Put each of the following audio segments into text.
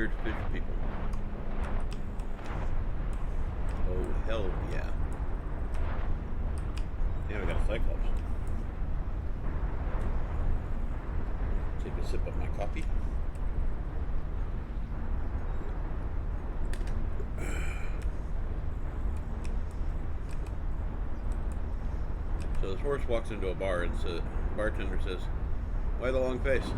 150 people. Oh, hell yeah. Yeah, we got a Cyclops. Take a sip of my coffee. So this horse walks into a bar and the bartender says, "Why the long face?"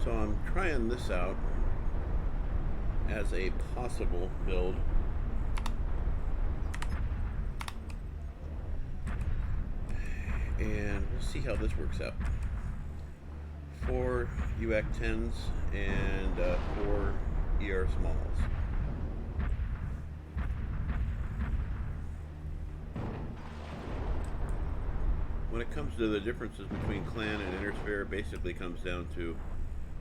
So I'm trying this out as a possible build. And we'll see how this works out. 4 UAC 10s and 4 ER smalls. When it comes to the differences between clan and innersphere, it basically comes down to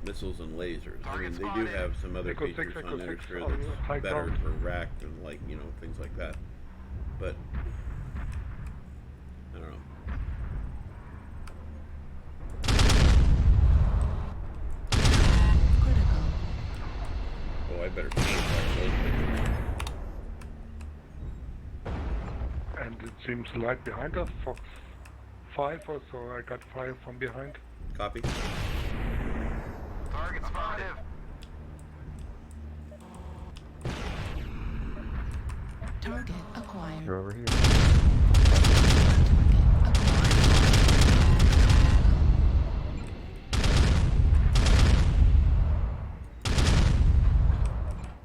missiles and lasers. I mean, they do have some other features on innersphere that's better for racked and, like, you know, things like that. But I don't know. Oh, I better fire those things. And it seems light behind us for 5 or so. I got 5 from behind. Copy. Target spotted. Target acquired. You're over here.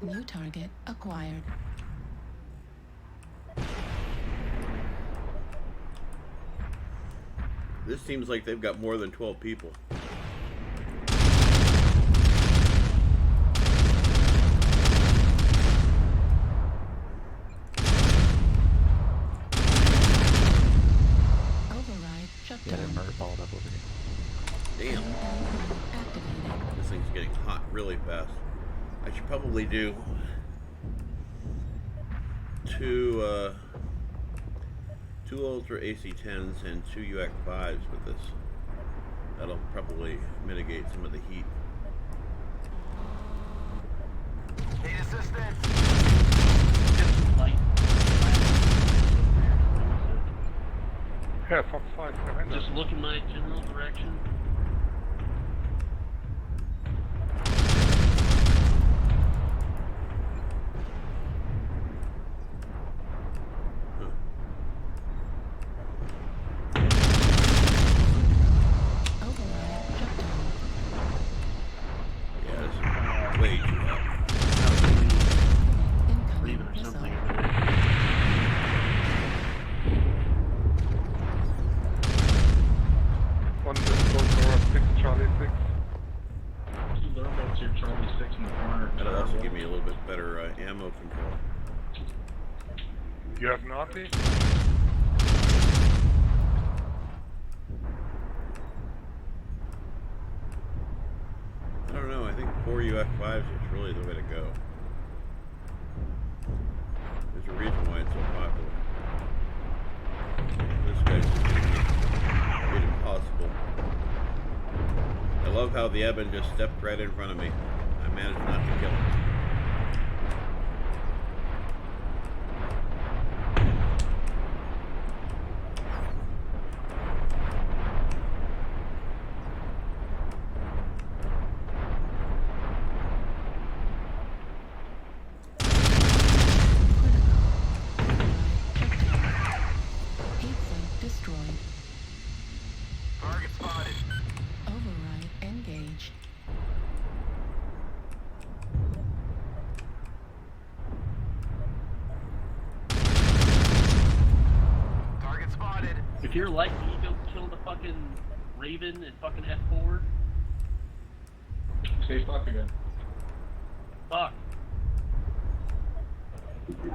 New target acquired. This seems like they've got more than 12 people. Override shut Yeah, they're down. murder balled up over here. Damn. Activated. This thing's getting hot really fast. I should probably do two Ultra AC-10s and 2 UAC 5s with this. That'll probably mitigate some of the heat. Need assistance. Just light. Yeah, Fox 5 behind us. Just look in my general direction. You have an RP? I don't know, I think 4 UAC 5s is really the way to go. There's a reason why it's so popular. This guy's just made it impossible. I love how the Eben just stepped right in front of me. I managed not to kill him. Target spotted. Override engaged. Target spotted. If you're like me, go kill the fucking Raven and fucking F4. Say fuck again. Fuck.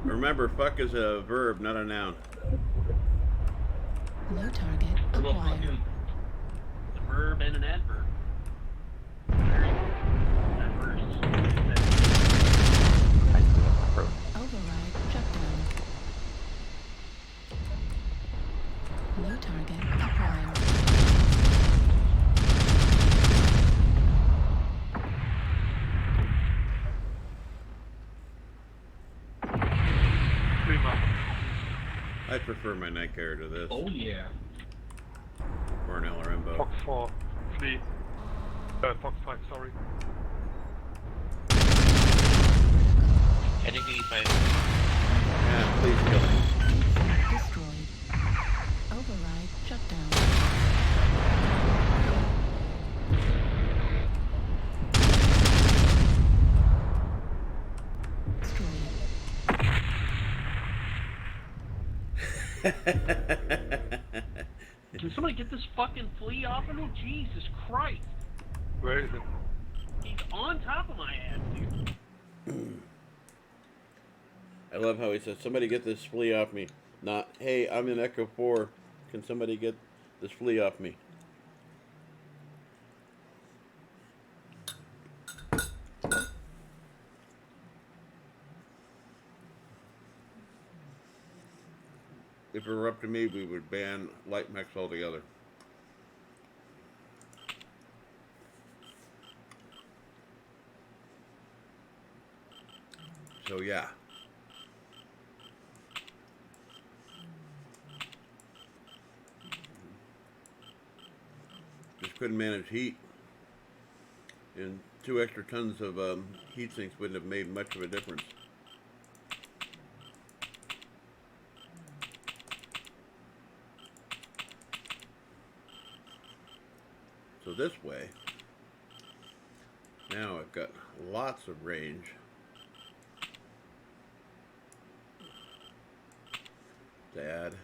Remember, fuck is a verb, not a noun. New target What about acquired. fucking? The verb and an adverb. Very adverse. Override shut down. New target acquired. I prefer my night carrier to this. Oh yeah. Or an LRMbo. Fox 4, flee. Fox 5, sorry. Heading to E5. Yeah, please kill me. Destroyed. Override shut down. Can somebody get this fucking flea off of me? Jesus Christ. Where is it? He's on top of my ass, dude. I love how he says, somebody get this flea off me. Not, hey, I'm in Echo 4. Can somebody get this flea off me? If it were up to me, we would ban light mechs altogether. So yeah. Just couldn't manage heat. And 2 extra tons of heat sinks wouldn't have made much of a difference. So this way, now I've got lots of range to add.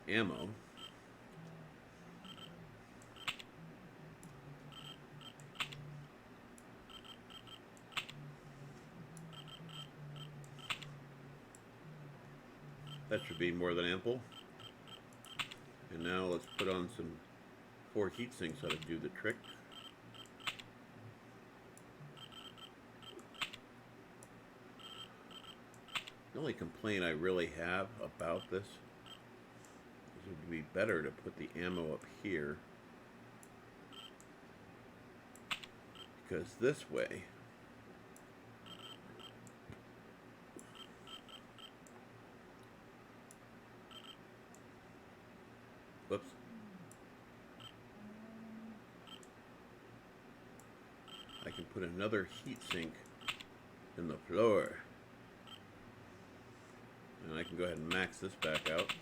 Ammo. That should be more than ample. And now let's put on some 4 heat sinks that'll do the trick. The only complaint I really have about this is it would be better to put the ammo up here, because this way whoops. I can put another heat sink in the floor. And I can go ahead and max this back out,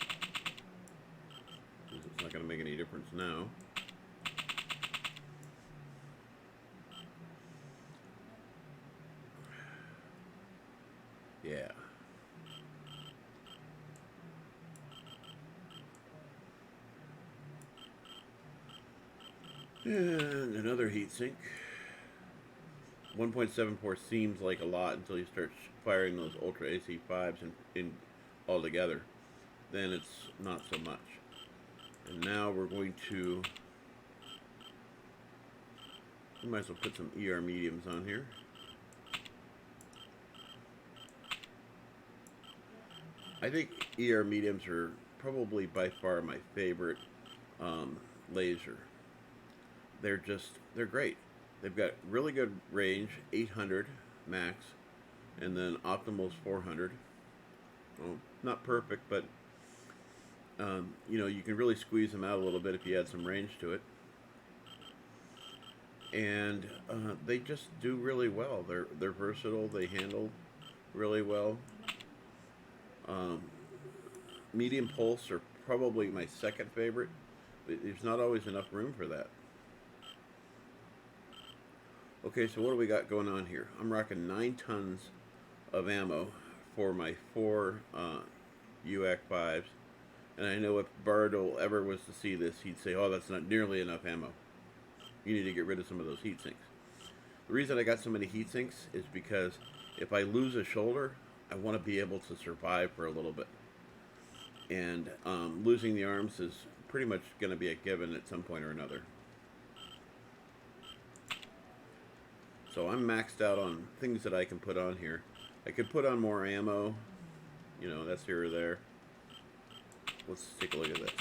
because it's not going to make any difference now. Yeah. And another heatsink. 1.74 seems like a lot until you start firing those Ultra AC5s in all together. Then it's not so much. And now we're going to... we might as well put some ER mediums on here. I think ER mediums are probably by far my favorite laser. They're great. They've got really good range, 800 max, and then optimal's 400. Well, not perfect, but you know, you can really squeeze them out a little bit if you add some range to it. And they just do really well. They're versatile. They handle really well. Medium pulse are probably my second favorite, but there's not always enough room for that. Okay, so what do we got going on here? I'm rocking 9 tons of ammo for my 4 UAC 5s, and I know if Bardo ever was to see this, he'd say, oh, that's not nearly enough ammo. You need to get rid of some of those heat sinks. The reason I got so many heat sinks is because if I lose a shoulder, I want to be able to survive for a little bit. And losing the arms is pretty much going to be a given at some point or another. So I'm maxed out on things that I can put on here. I could put on more ammo. You know, that's here or there. Let's take a look at this.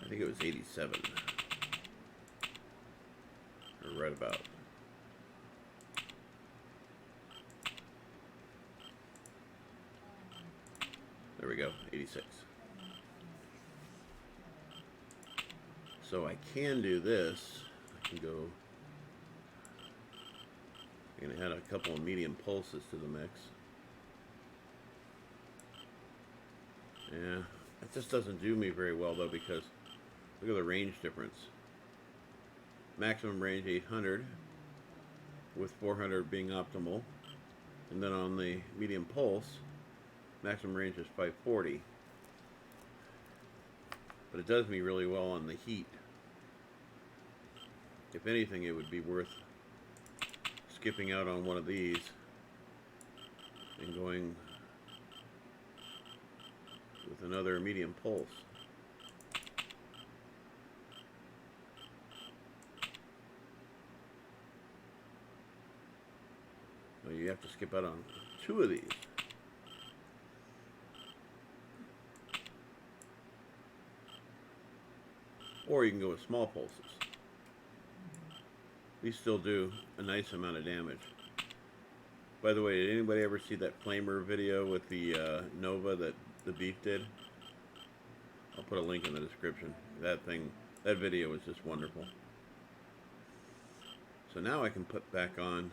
I think it was 87. Or right about. There we go, 86. So I can do this. I can go. I'm going to add a couple of medium pulses to the mix. Yeah, that just doesn't do me very well though, because look at the range difference. Maximum range 800, with 400 being optimal. And then on the medium pulse, maximum range is 540. But it does me really well on the heat. If anything, it would be worth skipping out on one of these and going with another medium pulse. Well, you have to skip out on 2 of these. Or you can go with small pulses. These still do a nice amount of damage. By the way, did anybody ever see that flamer video with the Nova that the Beef did? I'll put a link in the description. That video was just wonderful. So now I can put back on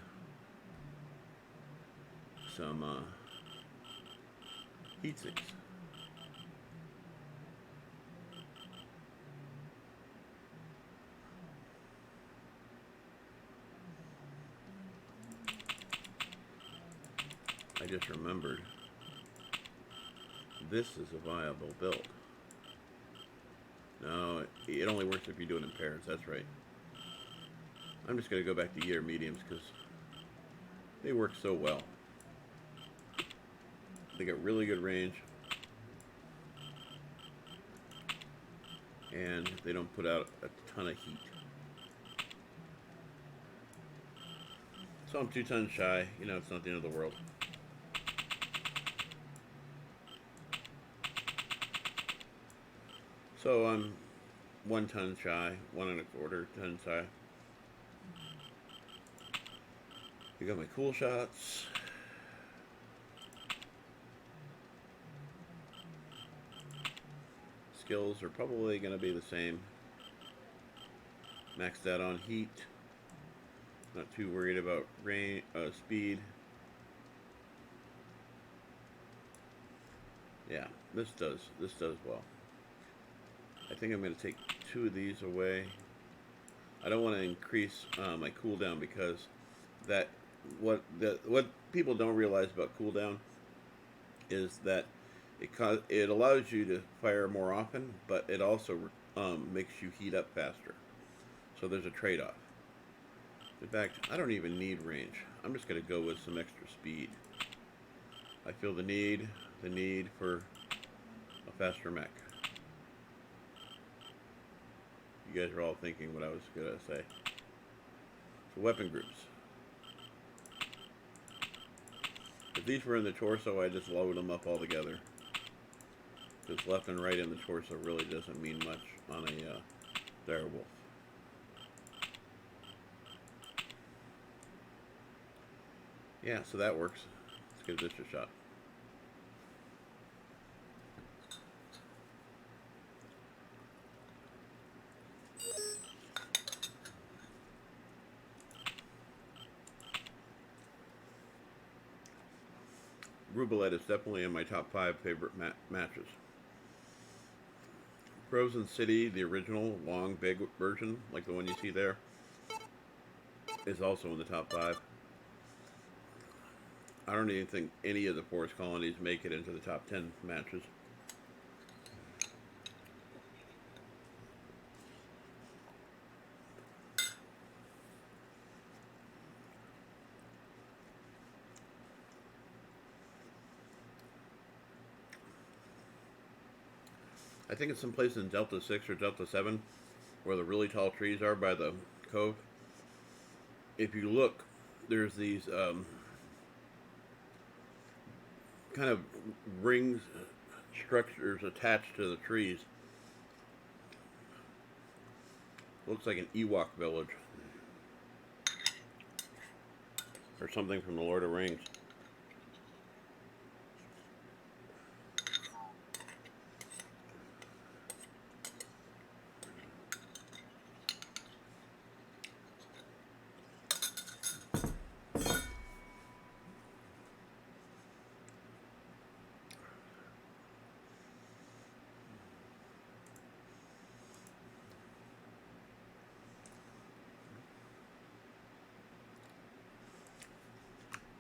some heat sinks. I just remembered this is a viable build. No, it only works if you do it in pairs, that's right. I'm just going to go back to gear mediums because they work so well. They got really good range, and they don't put out a ton of heat. So I'm 2 tons shy. You know, it's not the end of the world. So I'm 1 ton shy, 1 1/4 ton shy. I got my cool shots. Skills are probably going to be the same. Maxed out on heat. Not too worried about range, speed. Yeah, this does well. I think I'm going to take 2 of these away. I don't want to increase my cooldown because what people don't realize about cooldown is that it allows you to fire more often, but it also makes you heat up faster. So there's a trade-off. In fact, I don't even need range. I'm just going to go with some extra speed. I feel the need for a faster mech. You guys are all thinking what I was going to say. So weapon groups. If these were in the torso, I just load them up all together. Because left and right in the torso really doesn't mean much on a direwolf. Yeah, so that works. Let's give this a shot. Roulette is definitely in my top 5 favorite matches. Frozen City, the original long big version, like the one you see there, is also in the top 5. I don't even think any of the Forest Colonies make it into the top 10 matches. I think it's someplace in Delta 6 or Delta 7 where the really tall trees are by the cove. If you look, there's these kind of rings, structures attached to the trees. Looks like an Ewok village. Or something from the Lord of the Rings.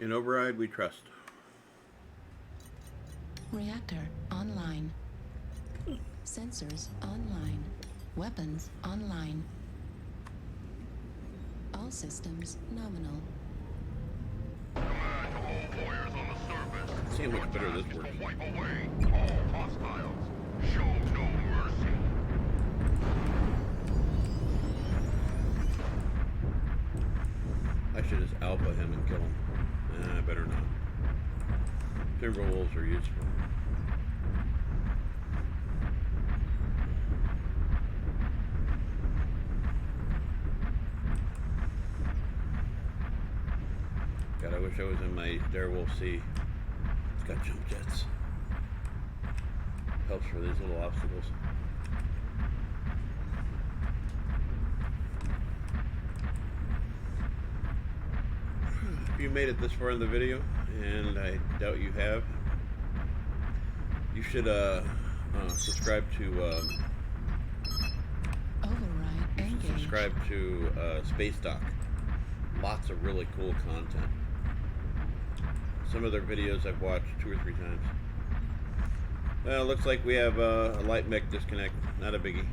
In Override, we trust. Reactor online. Sensors online. Weapons online. All systems nominal. See how much better this works. Wipe away all hostiles. Show no mercy. I should just alpha him and kill him. I better not. Timberwolves are useful. God, I wish I was in my Darewolf C. It's got jump jets. Helps for these little obstacles. If you made it this far in the video, and I doubt you have, you should subscribe to Override engage. subscribe to Space Doc. Lots of really cool content. Some of their videos I've watched 2 or 3 times. Well, looks like we have a light mech disconnect. Not a biggie.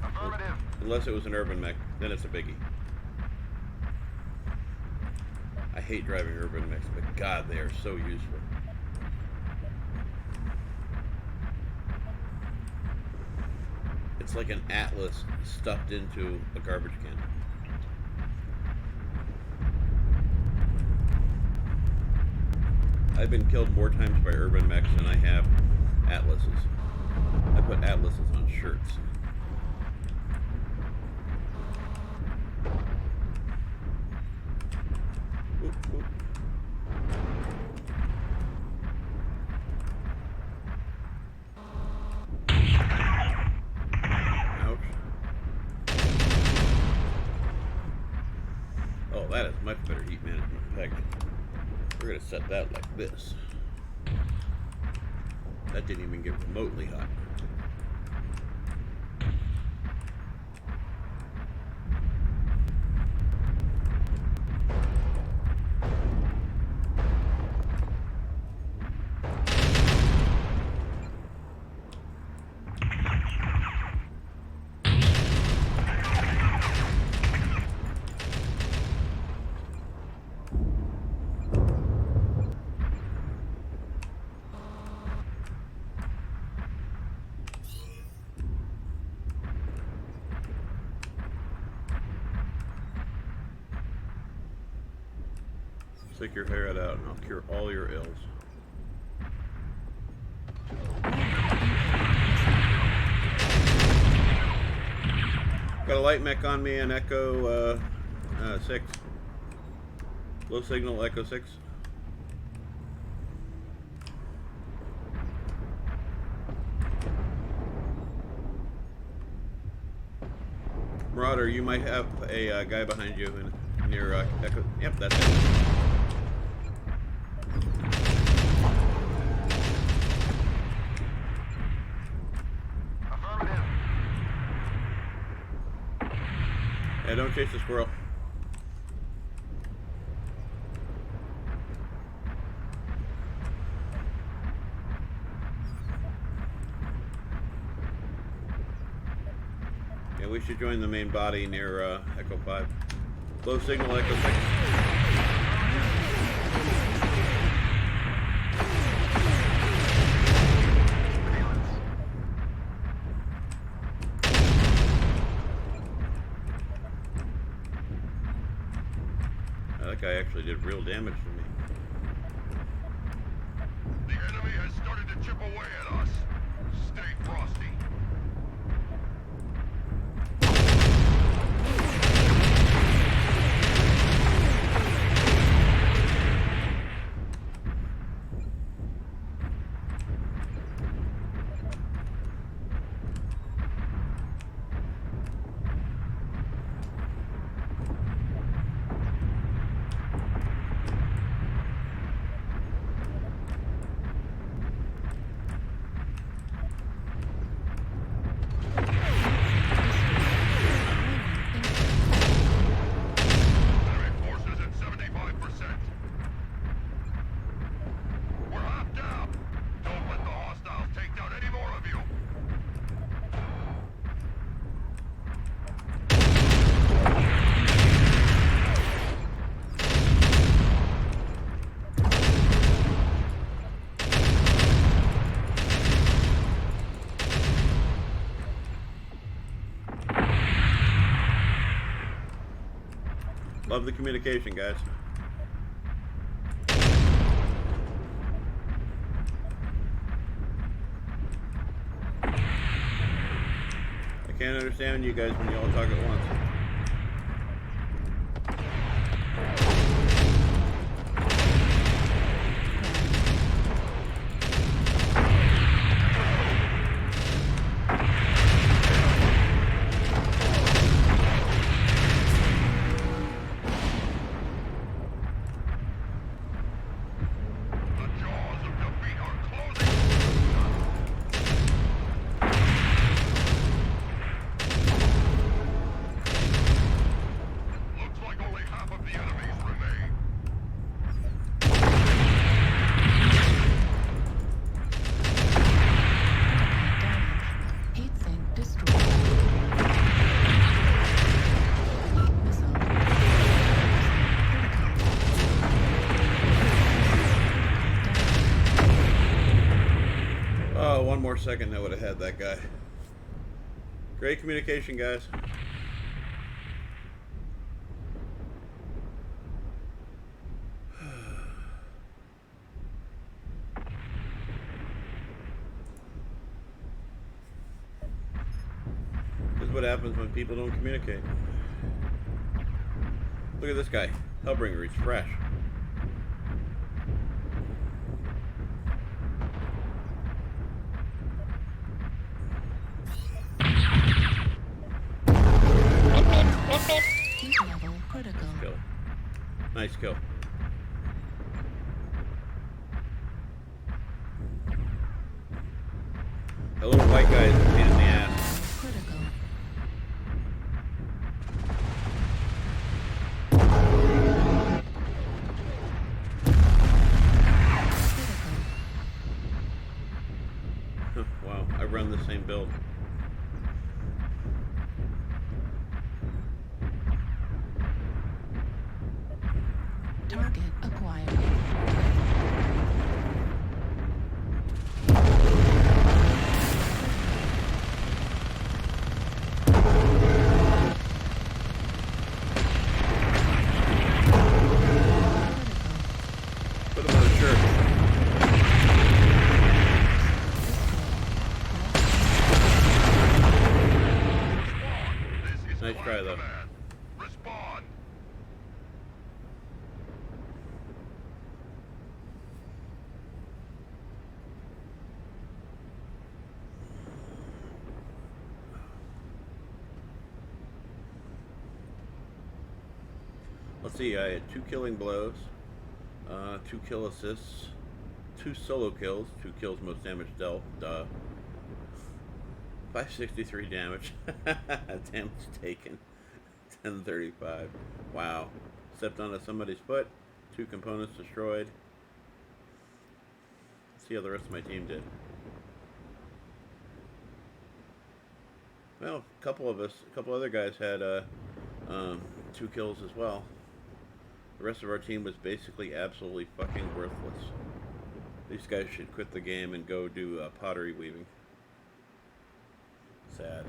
Affirmative. Unless it was an urban mech, then it's a biggie. I hate driving urban mechs, but God, they are so useful. It's like an atlas stuffed into a garbage can. I've been killed more times by urban mechs than I have atlases. I put atlases on shirts. Oop, oop. Ouch. Oh, that is much better heat management. Heck, we're going to set that like this. That didn't even get remotely hot. Stick your head out and I'll cure all your ills. Got a light mech on me, an Echo 6. Low signal Echo 6. Marauder, you might have a guy behind you in your Echo. Yep, that's it. Affirmative. Yeah, don't chase the squirrel. Yeah, we should join the main body near Echo 5. Low signal Echo 6. That guy actually did real damage to me. The enemy has started to chip away at us. Stay frosty. Love the communication, guys. I can't understand you guys when you all talk at once. One more second, I would have had that guy. Great communication, guys. This is what happens when people don't communicate. Look at this guy. Hellbringer, he's fresh. Level critical. Kill. Nice kill. That little white guy is a pain in the ass. Critical. Wow, I run the same build. Target acquired. Put him on a shirt. Nice try, though. Respond. Let's see, I had 2 killing blows, 2 kill assists, 2 solo kills, 2 kills most damage dealt, 563 damage, damage taken, 1035, wow, stepped onto somebody's foot, 2 components destroyed. Let's see how the rest of my team did. Well, a couple other guys had 2 kills as well. The rest of our team was basically absolutely fucking worthless. These guys should quit the game and go do pottery weaving. Sad.